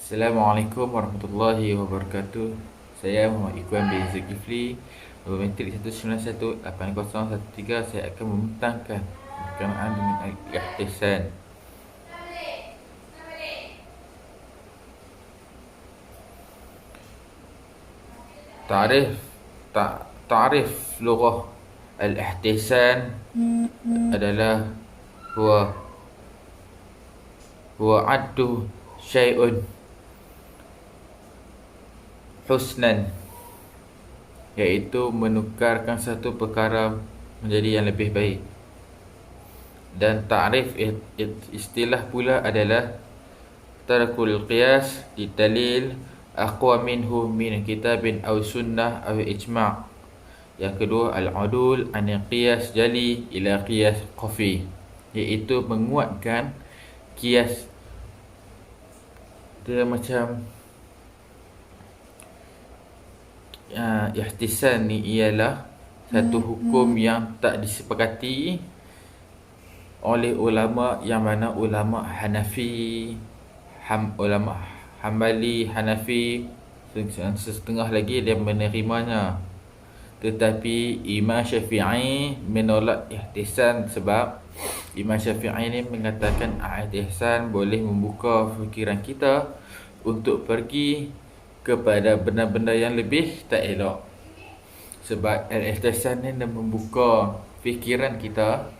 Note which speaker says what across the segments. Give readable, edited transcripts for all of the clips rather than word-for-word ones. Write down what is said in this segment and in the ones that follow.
Speaker 1: Assalamualaikum warahmatullahi wabarakatuh. Saya Muhammad Ikhwan bin Zulkifli, Matrik 1918013. Saya akan membentangkan berkenaan dengan al-ihtisan. Ta'rif ta'rif lughah al-ihtisan adalah huwa huwa addu syai'un husnan, iaitu menukarkan satu perkara menjadi yang lebih baik. Dan ta'rif istilah pula adalah tarkul qiyas di dalil aqwa minhu min kitabin aw sunnah aw ijma'. Yang kedua, al-udul an qiyas jali ila qiyas khafi, iaitu menguatkan qiyas. Dia macam ihtisan ni ialah satu hukum yang tak disepakati oleh ulama, yang mana ulama Hanafi, ulama Hambali, Hanafi, setengah lagi dia menerimanya. Tetapi Imam Syafi'i menolak ihtisan, sebab Imam Syafi'i ni mengatakan ihtisan boleh membuka fikiran kita untuk pergi kepada benda-benda yang lebih tak elok. Sebab ihtisan ni dah membuka fikiran kita,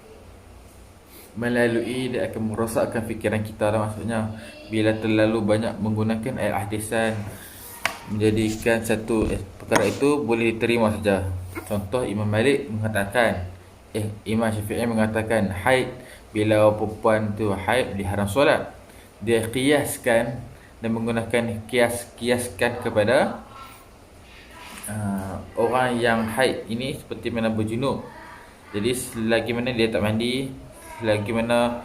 Speaker 1: melalui dia akan merosakkan fikiran kita lah. Maksudnya bila terlalu banyak menggunakan ihtisan, menjadikan satu perkara itu boleh diterima saja. Contoh, Imam Malik mengatakan, Imam Syafi'i mengatakan haid, bila perempuan tu haid diharam solat. Dia kiaskan dan menggunakan kiaskan kepada orang yang haid ini seperti mana berjunub. Jadi selagi mana dia tak mandi, selagi mana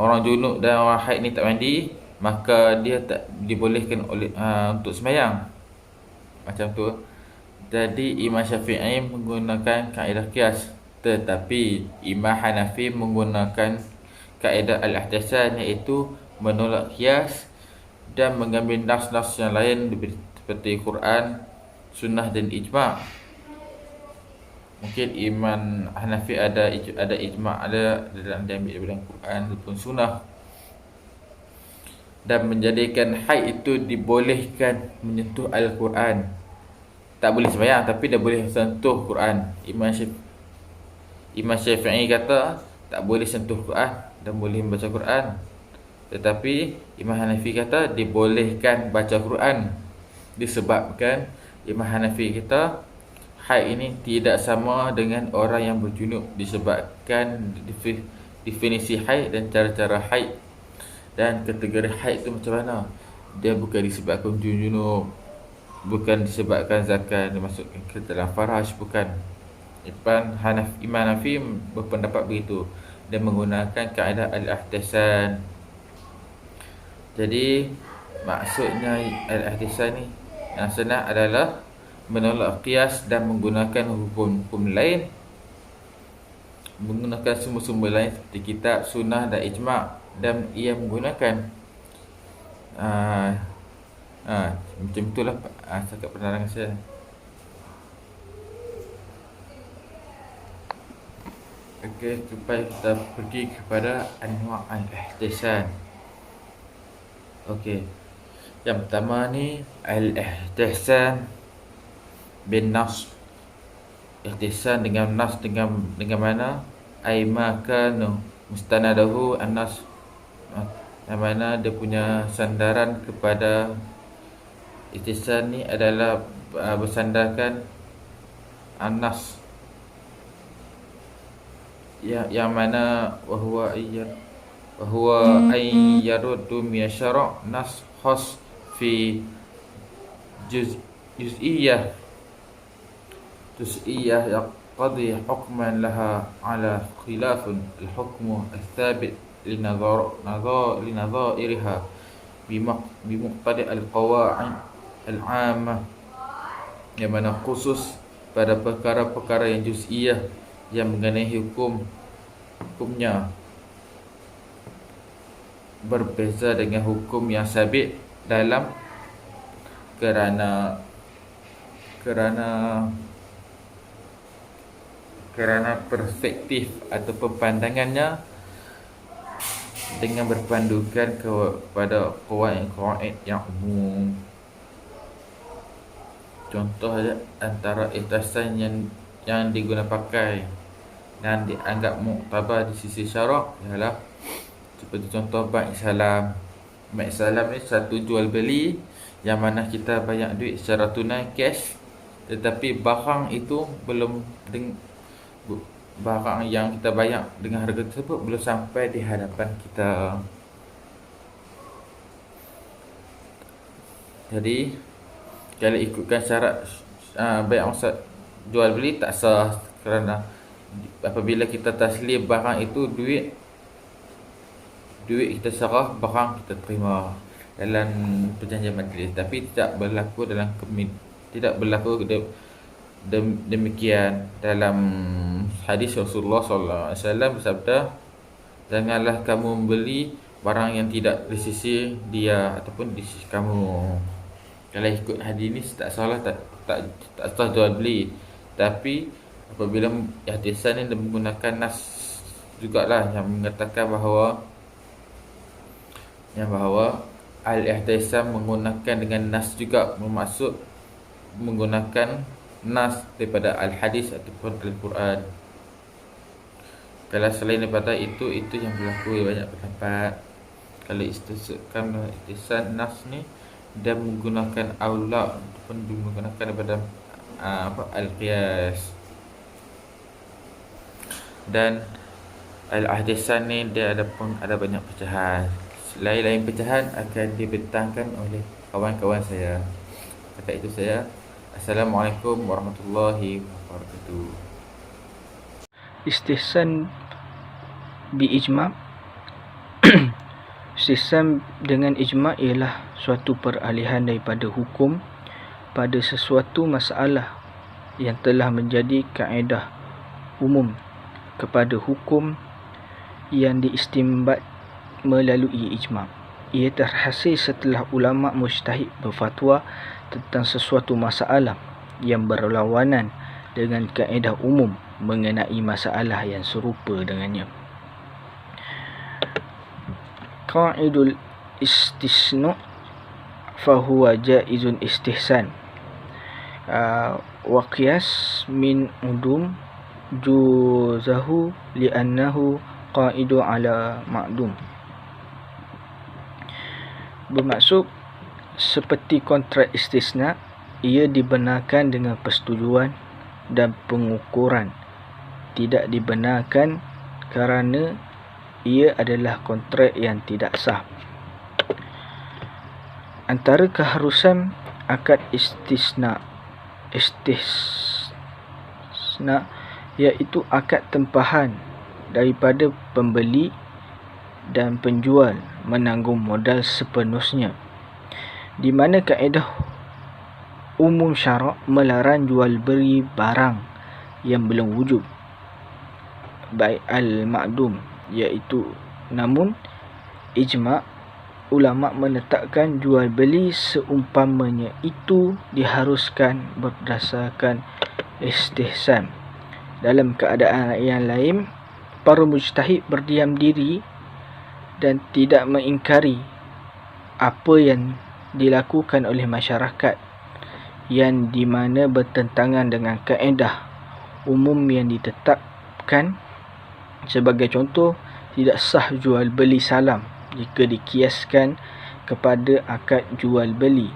Speaker 1: orang junub dan orang haid ni tak mandi, maka dia tak dibolehkan oleh untuk sembahyang. Macam tu. Jadi Imam Syafi'i menggunakan kaedah qiyas, tetapi Imam Hanafi menggunakan kaedah al-ihtisan, iaitu menolak qiyas dan mengambil nas-nas yang lain seperti Quran, Sunnah dan ijma'. Mungkin Imam Hanafi ada ijma', ada dalam dia ambil dalam Quran ataupun Sunnah, dan menjadikan haid itu dibolehkan menyentuh Al-Quran. Tak boleh sembahyang, tapi dah boleh sentuh Quran. Imam Syafi'i kata tak boleh sentuh Quran dan boleh membaca Quran. Tetapi Imam Hanafi kata dibolehkan baca Quran, disebabkan Imam Hanafi kata haid ini tidak sama dengan orang yang berjunub, disebabkan definisi haid dan cara-cara haid dan kategori haid itu macam mana. Dia bukan disebabkan junub, bukan disebabkan zakat dimasukkan ke dalam faraj, bukan. Imam Hanafi berpendapat begitu dan menggunakan kaedah al-ihtisan. Jadi maksudnya al-ihtisan ni yang senang adalah menolak qiyas dan menggunakan hukum-hukum lain, menggunakan sumber-sumber lain seperti kitab, sunnah dan ijma'. Dan ia menggunakan macam itulah setakat penerangan saya. Okey, supaya kita pergi kepada anwa' al-ihtisan. Okey, yang pertama ni al-ihtisan bin nas. Ihtisan dengan nas, dengan mana? Ai ma kanu mustanadahu an-nas, yang mana dia punya sandaran kepada ihtisan ni adalah bersandarkan an-nas, yang mana wahwa ay yaruddu min syara' nas khas fi juz'iyyah yaqdi hukman laha ala khilafun al-hukmu al-thabit linadhairiha bimuqtadi al-qawa'id al-'ammah, yang mana khusus pada perkara-perkara yang juz'iyah, yang mengenai hukumnya berbeza dengan hukum yang sabit dalam kerana perspektif atau pandangannya dengan berpandukan kepada qawaid yang umum. Contoh antara ihtisan yang digunakan pakai dan dianggap muktabar di sisi syarak ialah seperti contoh bank salam. Bank salam ni satu jual beli yang mana kita bayar duit secara tunai cash, tetapi barang itu barang yang kita bayar dengan harga tersebut belum sampai di hadapan kita. Jadi kalau ikutkan syarat bayar jual beli tak sah, kerana apabila kita taslim barang itu duit kita serah, barang kita terima dalam perjanjian majlis, tapi tidak berlaku demikian dalam hadis Rasulullah SAW bersabda, janganlah kamu membeli barang yang tidak di sisi dia ataupun di sisi kamu. Kalau ikut hadis ini tak salah, tak sah jual beli. Tapi apabila ihtisan ini menggunakan nas jugalah yang mengatakan bahawa al-ihtisam menggunakan dengan nas juga, bermaksud menggunakan nas daripada al-hadis ataupun al-Quran. Kalau selain daripada itu yang berlaku banyak pendapat. Kalau ihtisan nas ni dia menggunakan aula ataupun menggunakan daripada al-qiyas. Dan al-ihtisan ni dia ada banyak pecahan. Lain-lain pecahan akan dibentangkan oleh kawan-kawan saya. Kata itu saya, Assalamualaikum warahmatullahi wabarakatuh.
Speaker 2: Istihsan bi ijma'. Istihsan dengan ijma' ialah suatu peralihan daripada hukum pada sesuatu masalah yang telah menjadi kaedah umum kepada hukum yang diistinbat melalui ijma'. Ia terhasil setelah ulama mujtahid berfatwa tentang sesuatu masalah yang berlawanan dengan kaedah umum mengenai masalah yang serupa dengannya. Qaidul istisna fahuwa jaizun istihsan wa qiyas min udum juzahu li'annahu qaidu ala ma'dum. Bermaksud seperti kontrak istisna, ia dibenarkan dengan persetujuan dan pengukuran, tidak dibenarkan kerana ia adalah kontrak yang tidak sah. Antara keharusan akad istisna iaitu akad tempahan daripada pembeli dan penjual menanggung modal sepenuhnya, di mana kaedah umum syarak melarang jual beli barang yang belum wujud, baik al-ma'dum iaitu. Namun ijma' ulama menetapkan jual beli seumpamanya itu diharuskan berdasarkan istihsan. Dalam keadaan yang lain, para mujtahid berdiam diri dan tidak mengingkari apa yang dilakukan oleh masyarakat yang di mana bertentangan dengan kaedah umum yang ditetapkan. Sebagai contoh, tidak sah jual beli salam jika dikiaskan kepada akad jual beli,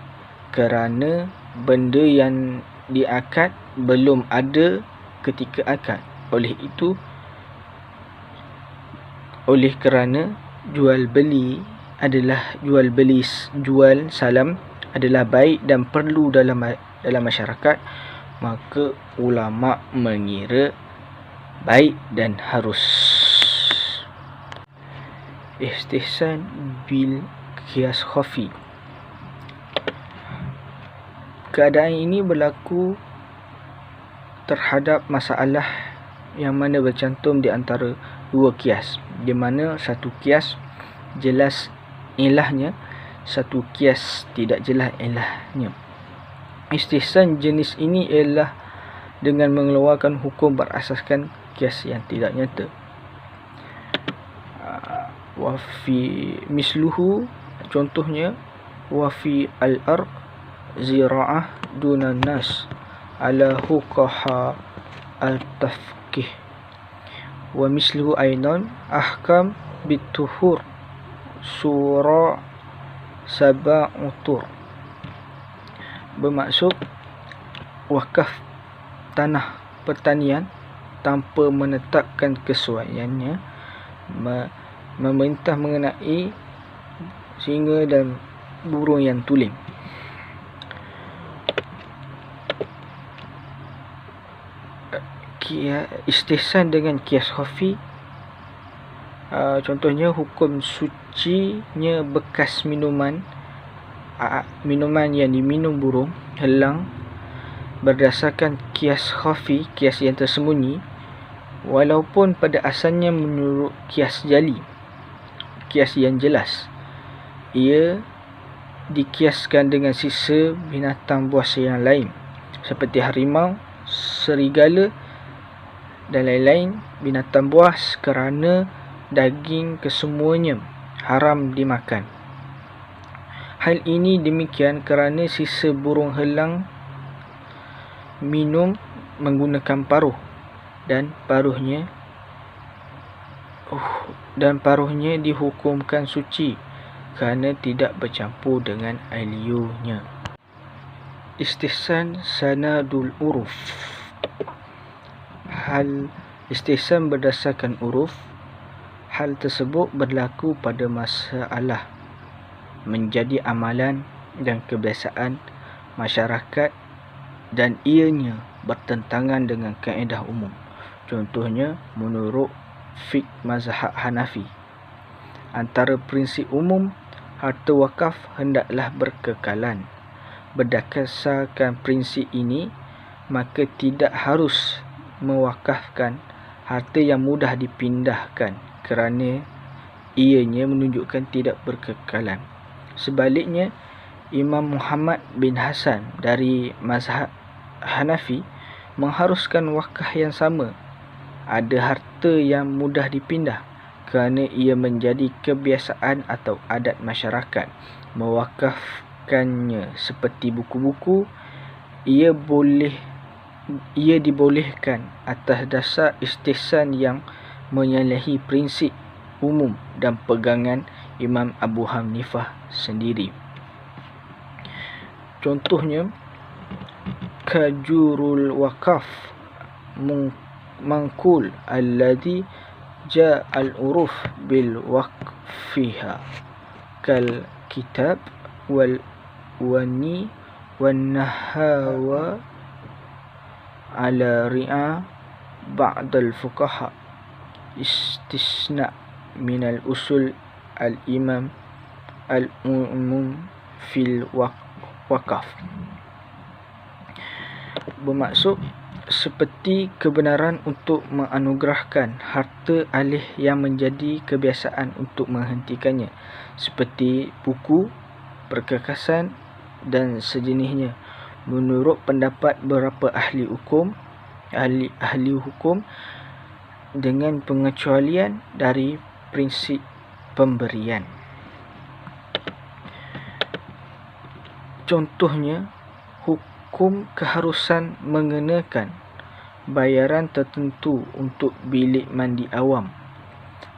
Speaker 2: kerana benda yang diakad belum ada ketika akad. Oleh kerana jual salam adalah baik dan perlu dalam masyarakat, maka ulama mengira baik dan harus. Istihsan bil qiyas khafi. Keadaan ini berlaku terhadap masalah yang mana bercantum di antara dua kias, di mana satu kias jelas ilahnya satu kias tidak jelas ilahnya. Istihsan jenis ini ialah dengan mengeluarkan hukum berasaskan kias yang tidak nyata. Wafi misluhu, contohnya wafi al-ard zira'ah dunan nas ala huqaha al-tafqih wa misluhu aidan ahkam bituhur surah sab'utur. Bermaksud wakaf tanah pertanian tanpa menetapkan kesesuaiannya, memerintah mengenai singa dan burung yang tuling. Istihsan dengan kias khafi, contohnya hukum sucinya bekas minuman yang diminum burung helang berdasarkan kias khafi, kias yang tersembunyi, walaupun pada asalnya menurut kias jali, kias yang jelas. Ia dikiaskan dengan sisa binatang buas yang lain seperti harimau, serigala dan lain-lain binatang buas kerana daging kesemuanya haram dimakan. Hal ini demikian kerana sisa burung helang minum menggunakan paruh dan paruhnya dihukumkan suci kerana tidak bercampur dengan air liurnya. Istihsan sanadul uruf. Hal istihsan berdasarkan uruf. Hal tersebut berlaku pada masalah menjadi amalan dan kebiasaan masyarakat dan ianya bertentangan dengan kaedah umum. Contohnya menurut fiqh mazhab Hanafi, antara prinsip umum harta wakaf hendaklah berkekalan. Berdasarkan prinsip ini, maka tidak harus mewakafkan harta yang mudah dipindahkan kerana ianya menunjukkan tidak berkekalan. Sebaliknya, Imam Muhammad bin Hasan dari mazhab Hanafi mengharuskan wakaf yang sama. Ada harta yang mudah dipindah kerana ia menjadi kebiasaan atau adat masyarakat mewakafkannya, seperti buku-buku. Ia dibolehkan atas dasar istihsan yang menyalahi prinsip umum dan pegangan Imam Abu Hanifah sendiri. Contohnya kajurul wakaf mangkul alladhi ja'al uruf bil waqfiha kal kitab wal wani wan nahawa ala ri'a ba'dal fuqaha istisna minal usul al-imam al-umum fil wakaf. Bermaksud seperti kebenaran untuk menganugerahkan harta alih yang menjadi kebiasaan untuk menghentikannya, seperti buku, perkakasan dan sejenisnya. Menurut pendapat beberapa ahli hukum dengan pengecualian dari prinsip pemberian. Contohnya, hukum keharusan mengenakan bayaran tertentu untuk bilik mandi awam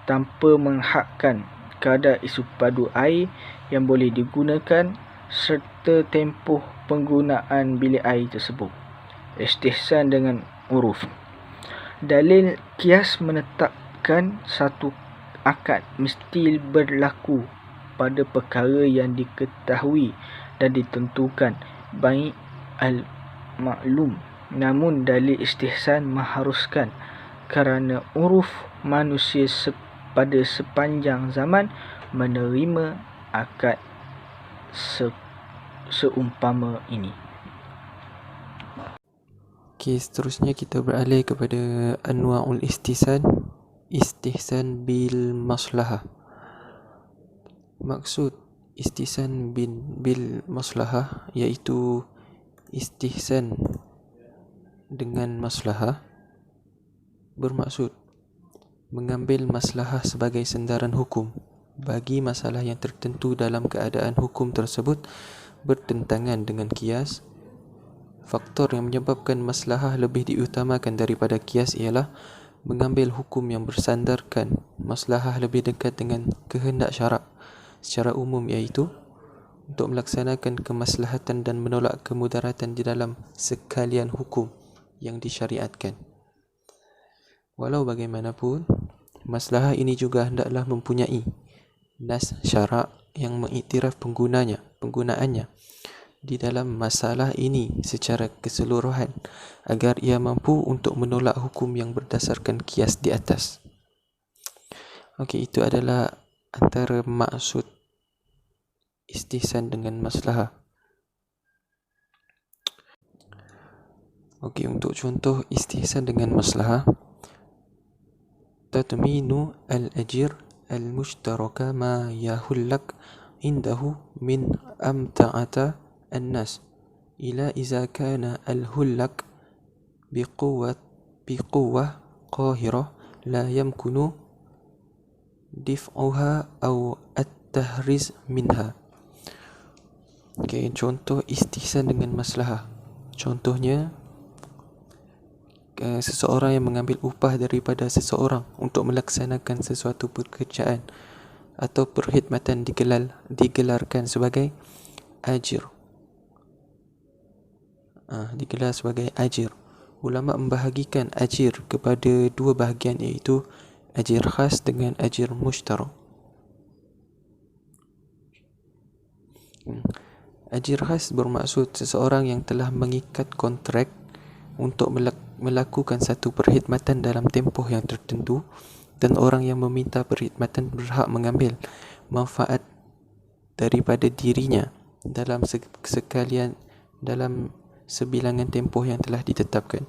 Speaker 2: tanpa menghakkan kadar isu padu air yang boleh digunakan serta tempoh penggunaan bilik air tersebut. Istihsan dengan uruf. Dalil kias menetapkan satu akad mesti berlaku pada perkara yang diketahui dan ditentukan baik al-maklum. Namun dalil istihsan mengharuskan kerana uruf manusia pada sepanjang zaman menerima akad seumpama ini.
Speaker 3: Okey, seterusnya kita beralih kepada anwa'ul istihsan. Istihsan bil maslahah. Maksud istihsan bil maslahah, iaitu istihsan dengan maslahah bermaksud mengambil maslahah sebagai sandaran hukum bagi masalah yang tertentu dalam keadaan hukum tersebut bertentangan dengan kias. Faktor yang menyebabkan maslahah lebih diutamakan daripada kias ialah mengambil hukum yang bersandarkan maslahah lebih dekat dengan kehendak syarak secara umum, iaitu untuk melaksanakan kemaslahatan dan menolak kemudaratan di dalam sekalian hukum yang disyariatkan. Walau bagaimanapun, maslahah ini juga hendaklah mempunyai nas syarak yang mengiktiraf penggunaannya di dalam masalah ini secara keseluruhan agar ia mampu untuk menolak hukum yang berdasarkan kias di atas. Okey, itu adalah antara maksud istihsan dengan maslahah. Okey, untuk contoh istihsan dengan maslahah, tatminu al-ajir al-mushtaraka ma yahullak indahu min amta'ata الناس إلى إذا كان الهلك بقوة قاهرة لا يمكن دفعها أو التحريز منها. Okay, contoh istihsan dengan maslahah. Contohnya, seseorang yang mengambil upah daripada seseorang untuk melaksanakan sesuatu pekerjaan atau perkhidmatan digelarkan sebagai ajir. Digelar sebagai ajir. Ulama membahagikan ajir kepada dua bahagian, iaitu ajir khas dengan ajir mushtarak. Ajir khas bermaksud seseorang yang telah mengikat kontrak untuk melakukan satu perkhidmatan dalam tempoh yang tertentu, dan orang yang meminta perkhidmatan berhak mengambil manfaat daripada dirinya dalam sekalian dalam sebilangan tempoh yang telah ditetapkan.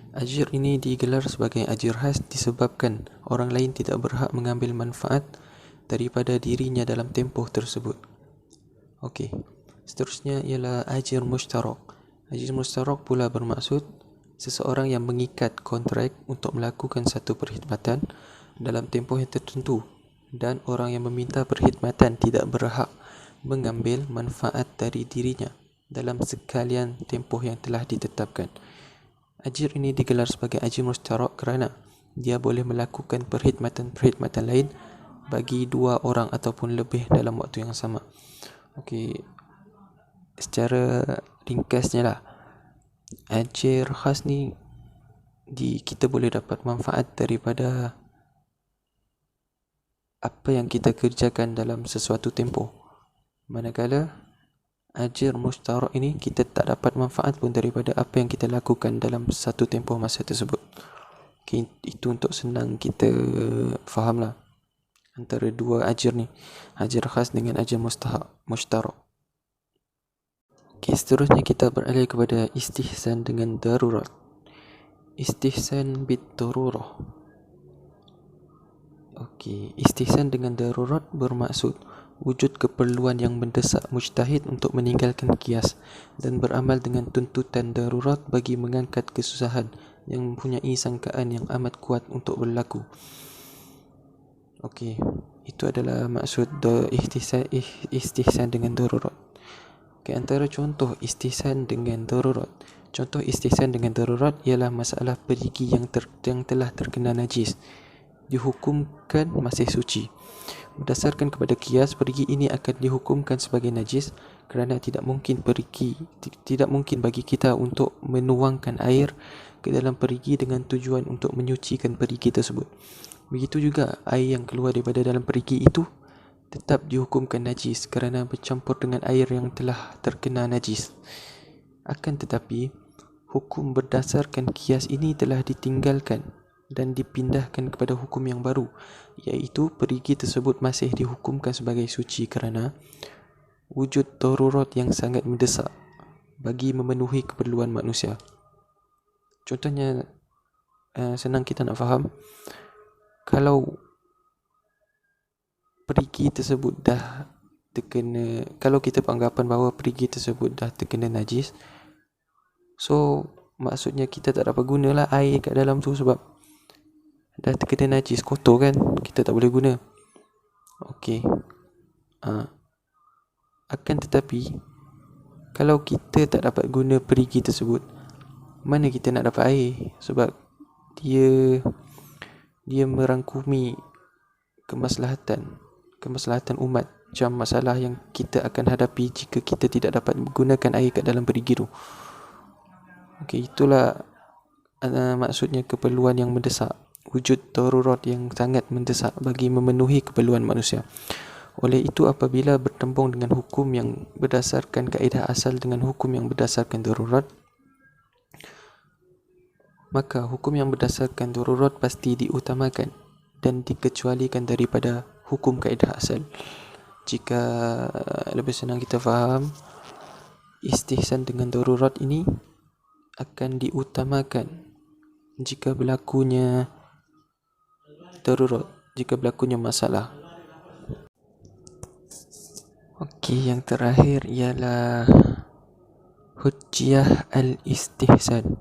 Speaker 3: Ajir ini digelar sebagai ajir khas disebabkan orang lain tidak berhak mengambil manfaat daripada dirinya dalam tempoh tersebut. Okey, seterusnya ialah ajir mushtarak. Ajir mushtarak pula bermaksud seseorang yang mengikat kontrak untuk melakukan satu perkhidmatan dalam tempoh yang tertentu, dan orang yang meminta perkhidmatan tidak berhak mengambil manfaat dari dirinya dalam sekalian tempoh yang telah ditetapkan. Ajir ini digelar sebagai ajir mushtarak kerana dia boleh melakukan perkhidmatan lain bagi dua orang ataupun lebih dalam waktu yang sama. Okey, secara ringkasnya lah, ajir khas ni kita boleh dapat manfaat daripada apa yang kita kerjakan dalam sesuatu tempoh. Manakala ajir mushtarak ini kita tak dapat manfaat pun daripada apa yang kita lakukan dalam satu tempoh masa tersebut. Okay, itu untuk senang kita fahamlah antara dua ajir ni, ajir khas dengan ajir mushtarak. Okay, seterusnya kita beralih kepada istihsan dengan darurat. Istihsan bit darurah. Okey, istihsan dengan darurat bermaksud wujud keperluan yang mendesak mujtahid untuk meninggalkan kias dan beramal dengan tuntutan darurat bagi mengangkat kesusahan yang mempunyai sangkaan yang amat kuat untuk berlaku. Okey, itu adalah maksud istihsan dengan darurat. Okey, antara contoh istihsan dengan darurat. Contoh istihsan dengan darurat ialah masalah perigi yang telah terkena najis dihukumkan masih suci. Berdasarkan kepada kias, perigi ini akan dihukumkan sebagai najis kerana tidak mungkin bagi kita untuk menuangkan air ke dalam perigi dengan tujuan untuk menyucikan perigi tersebut. Begitu juga air yang keluar daripada dalam perigi itu tetap dihukumkan najis kerana bercampur dengan air yang telah terkena najis. Akan tetapi, hukum berdasarkan kias ini telah ditinggalkan dan dipindahkan kepada hukum yang baru, iaitu perigi tersebut masih dihukumkan sebagai suci kerana wujud darurat yang sangat mendesak bagi memenuhi keperluan manusia. Contohnya, senang kita nak faham, kalau perigi tersebut dah terkena, kalau kita beranggapan bahawa perigi tersebut dah terkena najis, so maksudnya kita tak dapat gunalah air kat dalam tu sebab dah terkena najis, kotor kan, kita tak boleh guna. Okey. Akan tetapi kalau kita tak dapat guna perigi tersebut, mana kita nak dapat air, sebab dia merangkumi kemaslahatan umat, macam masalah yang kita akan hadapi jika kita tidak dapat menggunakan air kat dalam perigi tu. Okey, itulah maksudnya keperluan yang mendesak, wujud darurat yang sangat mendesak bagi memenuhi keperluan manusia. Oleh itu, apabila bertembung dengan hukum yang berdasarkan kaedah asal dengan hukum yang berdasarkan darurat, maka hukum yang berdasarkan darurat pasti diutamakan dan dikecualikan daripada hukum kaedah asal. Jika lebih senang kita faham, istihsan dengan darurat ini akan diutamakan jika berlakunya darurat, jika berlakunya masalah. Okey, yang terakhir ialah hujjah al-istihsan.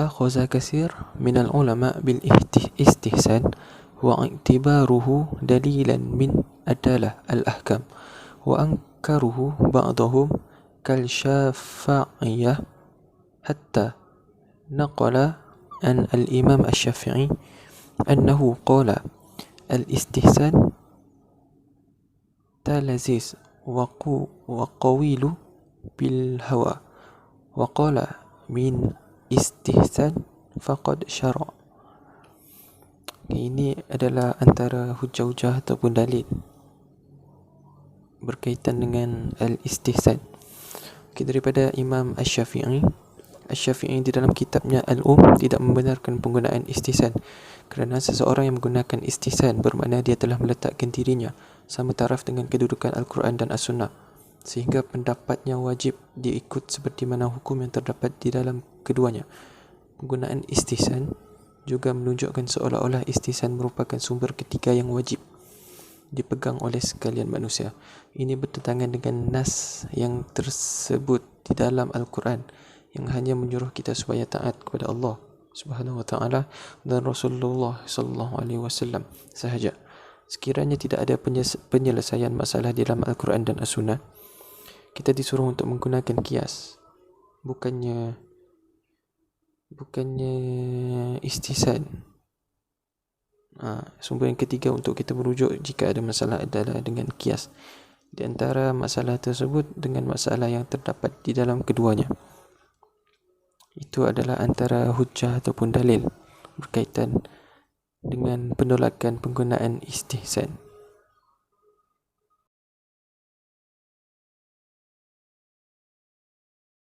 Speaker 3: أخذ كثير من العلماء بالاستحسان واعتباره دليلا من أدلة الأحكام، وأنكره بعضهم كالشافعية، حتى نقل عن الإمام الشافعي أنه قال الاستحسان تلذيذ وقويل بالهوى، وقال من istihsan faqad syara'. Ini adalah antara hujah-hujah ataupun dalil berkaitan dengan al-istihsan. Daripada Imam Asy-Syafi'i di dalam kitabnya tidak membenarkan penggunaan istihsan, kerana seseorang yang menggunakan istihsan bermakna dia telah meletakkan dirinya sama taraf dengan kedudukan Al-Quran dan As-Sunnah, sehingga pendapatnya wajib diikut seperti mana hukum yang terdapat di dalam keduanya. Penggunaan istihsan juga menunjukkan seolah-olah istihsan merupakan sumber ketiga yang wajib dipegang oleh sekalian manusia. Ini bertentangan dengan nas yang tersebut di dalam Al-Quran yang hanya menyuruh kita supaya taat kepada Allah Subhanahu wa taala dan Rasulullah sallallahu alaihi wasallam sahaja. Sekiranya tidak ada penyelesaian masalah di dalam Al-Quran dan As-Sunnah, kita disuruh untuk menggunakan kias, bukannya istihsan. Sumber yang ketiga untuk kita merujuk jika ada masalah adalah dengan kias, di antara masalah tersebut dengan masalah yang terdapat di dalam keduanya. Itu adalah antara hujah ataupun dalil berkaitan dengan penolakan penggunaan istihsan.